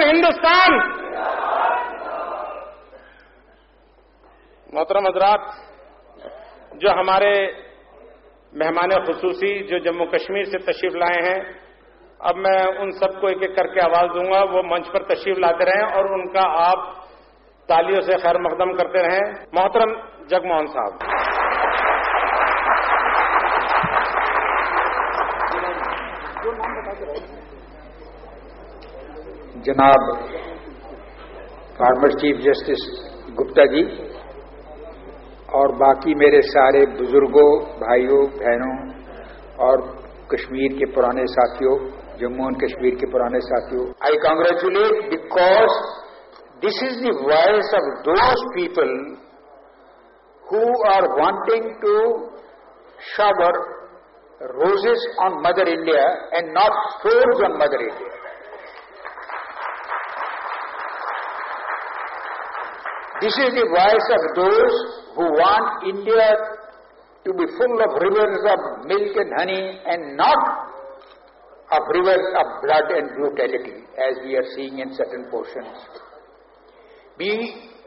ہندوستان. محترم حضرات، جو ہمارے مہمان خصوصی جو جموں کشمیر سے تشریف لائے ہیں، اب میں ان سب کو ایک ایک کر کے آواز دوں گا، وہ منچ پر تشریف لاتے رہیں اور ان کا آپ تالیوں سے خیر مقدم کرتے رہیں. محترم جگموہن صاحب. جناب فارمر چیف جسٹس گپتا جی اور باقی میرے سارے بزرگوں، بھائیوں، بہنوں اور کشمیر کے پرانے ساتھیوں، جموں اینڈ کشمیر کے پرانے ساتھیوں، I congratulate because this is the voice of those people who are wanting to shower roses on Mother India and not thorns on Mother India. This is the voice of those who want India to be full of rivers of milk and honey and not of rivers of blood and brutality as we are seeing in certain portions.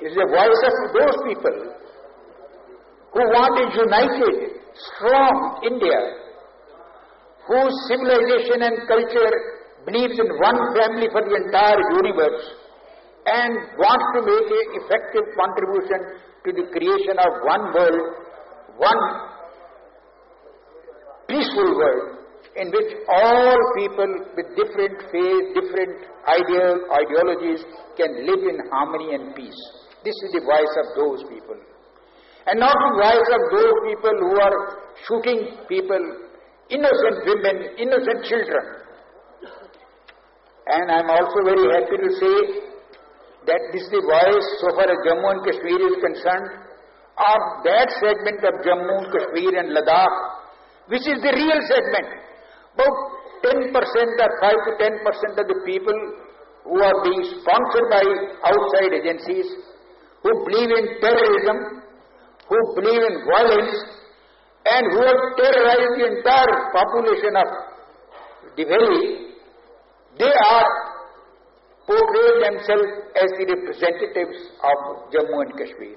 Is the voice of those people who want a united, strong India, whose civilization and culture believes in one family for the entire universe and wants to make an effective contribution to the creation of one world, one peaceful world in which all people with different faith, different ideologies can live in harmony and peace. This is the voice of those people. And not the voice of those people who are shooting people, innocent women, innocent children. And I am also very happy to say that this is the voice, so far as Jammu and Kashmir is concerned, of that segment of Jammu, Kashmir and Ladakh, which is the real segment. About 10% or 5 to 10% of the people who are being sponsored by outside agencies, who believe in terrorism, who believe in violence, and who have terrorized the entire population of the valley, they are portrayed themselves as the representatives of Jammu and Kashmir.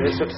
63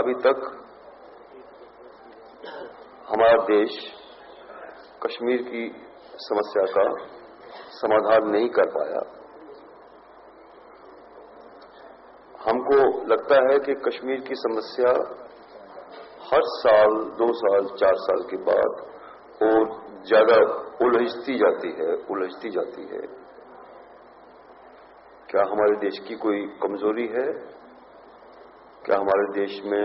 ابھی تک ہمارا دیش کشمیر کی سمسیا کا سمادھان نہیں کر پایا. ہم کو لگتا ہے کہ کشمیر کی سمسیا ہر سال 2 سال 4 سال کے بعد اور زیادہ الجھتی جاتی ہے. کیا ہمارے دیش کی کوئی کمزوری ہے؟ کیا ہمارے دیش میں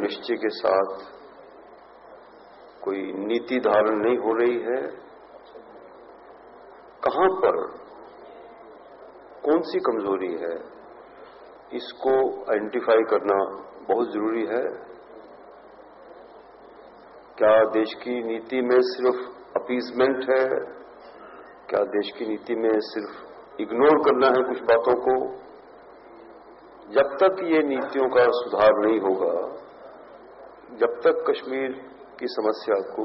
نشچے کے ساتھ کوئی نیتی دھارن نہیں ہو رہی ہے؟ کہاں پر کون سی کمزوری ہے؟ اس کو آئیڈینٹیفائی کرنا بہت ضروری ہے. کیا دیش کی نیتی میں صرف اپیزمنٹ ہے؟ کیا دیش کی نیتی میں صرف اگنور کرنا ہے کچھ باتوں کو؟ جب تک یہ نیتیوں کا سدھار نہیں ہوگا، جب تک کشمیر کی سمسیا کو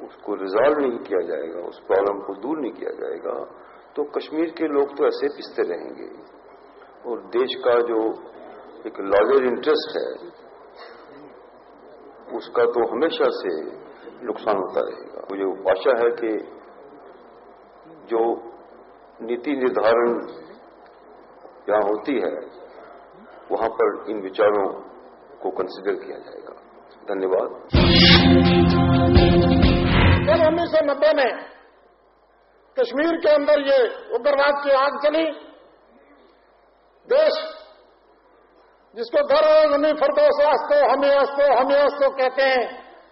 اس کو ریزالو نہیں کیا جائے گا، اس پرابلم کو دور نہیں کیا جائے گا، تو کشمیر کے لوگ تو ایسے پستے رہیں گے اور دیش کا جو ایک لارجر انٹرسٹ ہے اس کا تو ہمیشہ سے نقصان ہوتا رہے گا. مجھے آشا ہے کہ جو نیتی نردھارن جہاں ہوتی ہے وہاں پر ان وچاروں کو کنسیڈر کیا جائے گا. دھنیہ واد. جب 1990 میں کشمیر کے اندر یہ اگرواد کی آگ چلی، دیش جس کو گھر زمین فردوس ہم کہتے ہیں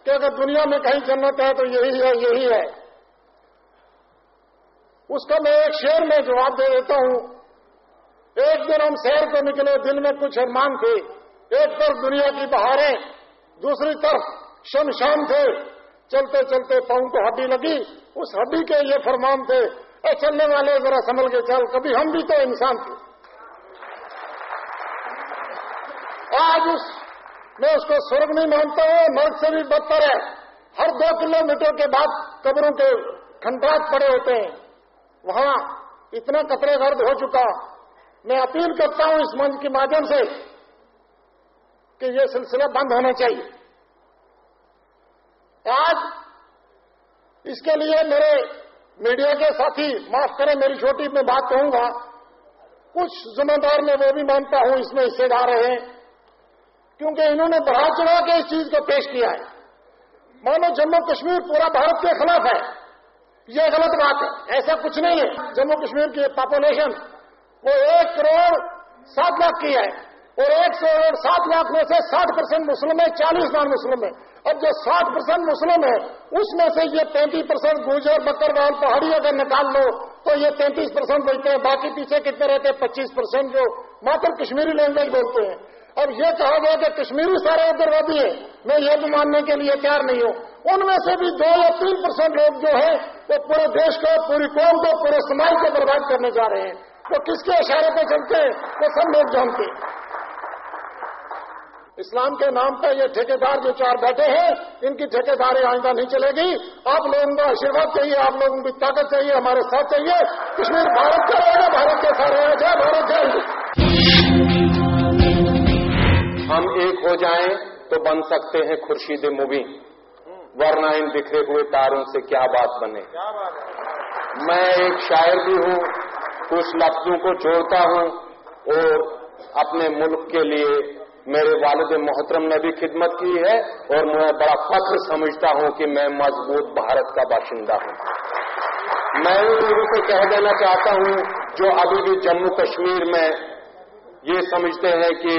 کہ اگر دنیا میں کہیں جنت ہے تو یہی ہے. اس کا میں ایک شعر میں جواب دے دیتا ہوں. ایک دن ہم سیر کو نکلے، دل میں کچھ ارمان تھے. ایک طرف دنیا کی بہاریں، دوسری طرف شمشان تھے. چلتے چلتے پاؤں کو ہڈی لگی، اس ہڈی کے یہ فرمان تھے، اے چلنے والے ذرا سنبھل کے چل، کبھی ہم بھی تو انسان تھے. آج میں اس کو سرگ نہیں مانتا ہوں، نرک سے بھی بدتر ہے. ہر 2 کلومیٹر کے بعد قبروں کے کھنڈرات پڑے ہوتے ہیں. وہاں اتنا قطرے گرد ہو چکا. میں اپیل کرتا ہوں اس منچ کے مادھیم سے کہ یہ سلسلہ بند ہونا چاہیے. آج اس کے لیے میرے میڈیا کے ساتھی معاف کریں میری چھوٹی میں بات کہوں گا، کچھ ذمہ دار میں وہ بھی مانتا ہوں اس میں حصے دار رہے ہیں، کیونکہ انہوں نے بڑھا چڑھا کے اس چیز کو پیش کیا ہے. مانو جموں کشمیر پورا بھارت کے خلاف ہے. یہ غلط بات ہے، ایسا کچھ نہیں ہے. جموں کشمیر کی پاپولیشن وہ 1 کروڑ 7 لاکھ کی ہے اور 1 کروڑ 7 لاکھ میں سے 60% مسلم ہے، 40 نان مسلم ہے. اور جو 60% مسلم ہے اس میں سے یہ 33% گوجر بکروال پہاڑی اگر نکال لو تو یہ 33% بولتے ہیں. باقی پیچھے کتنے رہتے ہیں؟ 25% جو ماتر کشمیری لینگویج بولتے ہیں. اب یہ کہا گیا کہ کشمیری سارے اگروادی ہیں، میں یہ بھی ماننے کے لیے تیار نہیں ہوں. ان میں سے بھی 2 یا 3% لوگ جو ہیں وہ پورے دیش کو، پوری قوم کو، پورے سماج کو برباد کرنے جا رہے ہیں. وہ کس کے اشارے پہ چلتے ہیں وہ سب لوگ جانتے ہیں. اسلام کے نام پہ یہ ٹھیکیدار جو 4 بیٹھے ہیں، ان کی ٹھیکیداری آئندہ نہیں چلے گی. آپ لوگوں کا آشیرواد چاہیے، آپ لوگوں کی طاقت چاہیے، ہمارے ساتھ چاہیے. کشمیر بھارت کا رہے گا، بھارت کے ساتھ رہے گا. جے بھارت، جے ہند. ہم ایک ہو جائیں تو بن سکتے ہیں خورشید مبین، ورنہ ان بکھرے ہوئے تاروں سے کیا بات بنے. میں ایک شاعر بھی ہوں، کچھ لفظوں کو جوڑتا ہوں اور اپنے ملک کے لیے میرے والد محترم نے بھی خدمت کی ہے اور میں بڑا فخر سمجھتا ہوں کہ میں مضبوط بھارت کا باشندہ ہوں. میں ان لوگوں سے کہہ دینا چاہتا ہوں جو ابھی بھی جموں کشمیر میں یہ سمجھتے ہیں کہ